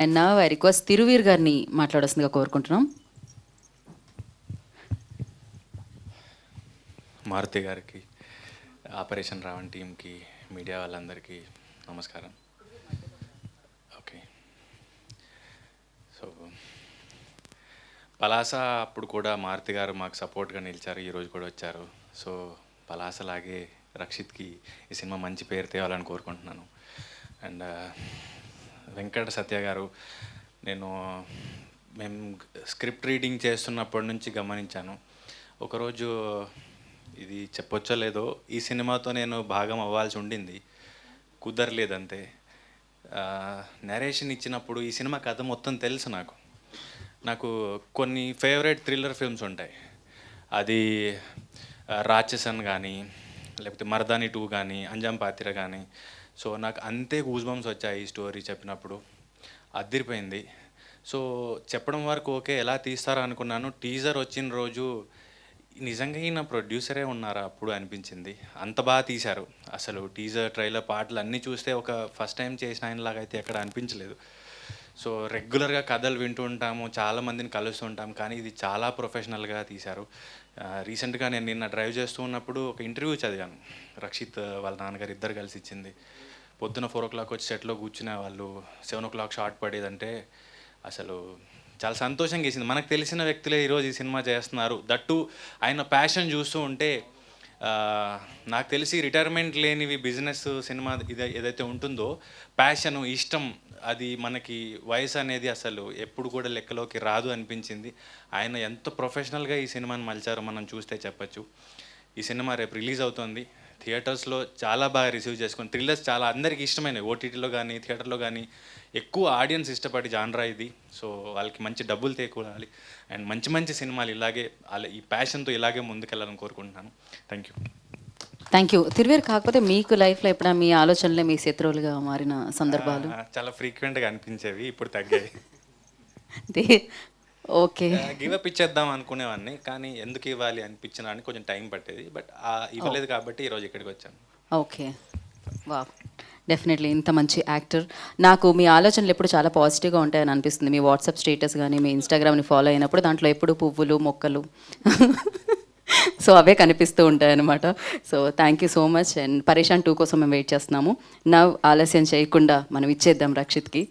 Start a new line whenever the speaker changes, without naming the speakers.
And నా I request Thiruveer గారిని మాట్లాడాల్సిందిగా కోరుకుంటున్నాం.
మారుతి గారికి, ఆపరేషన్ రావణ్ టీంకి, మీడియా వాళ్ళందరికీ నమస్కారం. ఓకే, సో పలాస అప్పుడు కూడా మారుతి గారు మాకు సపోర్ట్గా నిలిచారు, ఈరోజు కూడా వచ్చారు. సో పలాసలాగే రక్షిత్కి ఈ సినిమా మంచి పేరు తేవాలని కోరుకుంటున్నాను. అండ్ వెంకట సత్య గారు, మేము స్క్రిప్ట్ రీడింగ్ చేస్తున్నప్పటి నుంచి గమనించాను. ఒకరోజు ఇది చెప్పొచ్చో లేదో, ఈ సినిమాతో నేను భాగం అవ్వాల్సి ఉండింది, కుదరలేదంతే. నరేషన్ ఇచ్చినప్పుడు ఈ సినిమా కథ మొత్తం తెలుసు నాకు కొన్ని ఫేవరెట్ థ్రిల్లర్ ఫిల్మ్స్ ఉంటాయి. అది రాక్షసన్ కానీ, లేకపోతే మర్దాని 2 కానీ, అంజాం పాతిర కానీ. సో నాకు అంతే గూస్ బంప్స్ వచ్చాయి ఈ స్టోరీ చెప్పినప్పుడు, అదిరిపోయింది. సో చెప్పడం వరకు ఓకే, ఎలా తీస్తారో అనుకున్నాను. టీజర్ వచ్చిన రోజు నిజంగా ఈయన ప్రొడ్యూసరే ఉన్నారా అప్పుడు అనిపించింది, అంత బాగా తీశారు. అసలు టీజర్, ట్రైలర్, పాటలు అన్నీ చూస్తే ఒక ఫస్ట్ టైం చేసిన ఆయనలాగా అయితే ఎక్కడ అనిపించలేదు. సో రెగ్యులర్గా కథలు వింటూ ఉంటాము, చాలామందిని కలుస్తూ ఉంటాం, కానీ ఇది చాలా ప్రొఫెషనల్గా తీశారు. రీసెంట్గా నేను నిన్న డ్రైవ్ చేస్తూ ఉన్నప్పుడు ఒక ఇంటర్వ్యూ చదివాను, రక్షిత్ వాళ్ళ నాన్నగారు ఇద్దరు కలిసి ఇచ్చింది. పొద్దున 4 o'clock వచ్చి సెట్లో కూర్చునే వాళ్ళు, 7 o'clock షార్ట్ పడేదంటే అసలు చాలా సంతోషంగా వేసింది. మనకు తెలిసిన వ్యక్తులే ఈరోజు ఈ సినిమా చేస్తున్నారు, దట్టు ఆయన ప్యాషన్ చూస్తూ ఉంటే. నాకు తెలిసి రిటైర్మెంట్ లేనివి బిజినెస్, సినిమా ఏదైతే ఉంటుందో, ప్యాషను, ఇష్టం, అది మనకి వయసు అనేది అసలు ఎప్పుడు కూడా లెక్కలోకి రాదు అనిపించింది. ఆయన ఎంత ప్రొఫెషనల్గా ఈ సినిమాని మలిచారో మనం చూస్తే చెప్పచ్చు. ఈ సినిమా రేపు రిలీజ్ అవుతుంది, థియేటర్స్లో చాలా బాగా రిసీవ్ చేసుకుని, థ్రిల్లర్స్ చాలా అందరికీ ఇష్టమైనవి, ఓటీటీలో కానీ థియేటర్లో కానీ ఎక్కువ ఆడియన్స్ ఇష్టపడి జాన్రా ఇది. సో వాళ్ళకి మంచి డబ్బులు తేకూడాలి, అండ్ మంచి మంచి సినిమాలు ఇలాగే ఈ ప్యాషన్తో ఇలాగే ముందుకెళ్ళాలని కోరుకుంటున్నాను.
Thank you Thiruveer. కాకపోతే మీకు లైఫ్లో ఎప్పుడైనా మీ ఆలోచనలే మీ శత్రువులుగా మారిన సందర్భాలు?
చాలా ఫ్రీక్వెంట్గా అనిపించేవి, ఇప్పుడు తగ్గాయి.
ఓకే,
గివప్ ఇచ్చేద్దాం అనుకునేవాడిని, కానీ ఎందుకు ఇవ్వాలి అనిపించిన అని కొంచెం టైం పట్టేది. బట్ ఇవ్వలేదు కాబట్టి ఈరోజు ఇక్కడికి వచ్చాను.
ఓకే, వా, డెఫినెట్లీ ఇంత మంచి యాక్టర్. నాకు మీ ఆలోచనలు ఎప్పుడు చాలా పాజిటివ్గా ఉంటాయని అనిపిస్తుంది. మీ వాట్సాప్ స్టేటస్ కానీ, మీ ఇన్స్టాగ్రామ్ని ఫాలో అయినప్పుడు దాంట్లో ఎప్పుడు పువ్వులు, మొక్కలు సో అవే కనిపిస్తూ ఉంటాయి అన్నమాట. So thank you so much. And పరేషాన్ 2 కోసం మేము వెయిట్ చేస్తున్నాము. నవ్ ఆలస్యం చేయకుండా మనం ఇచ్చేద్దాం రక్షిత్కి.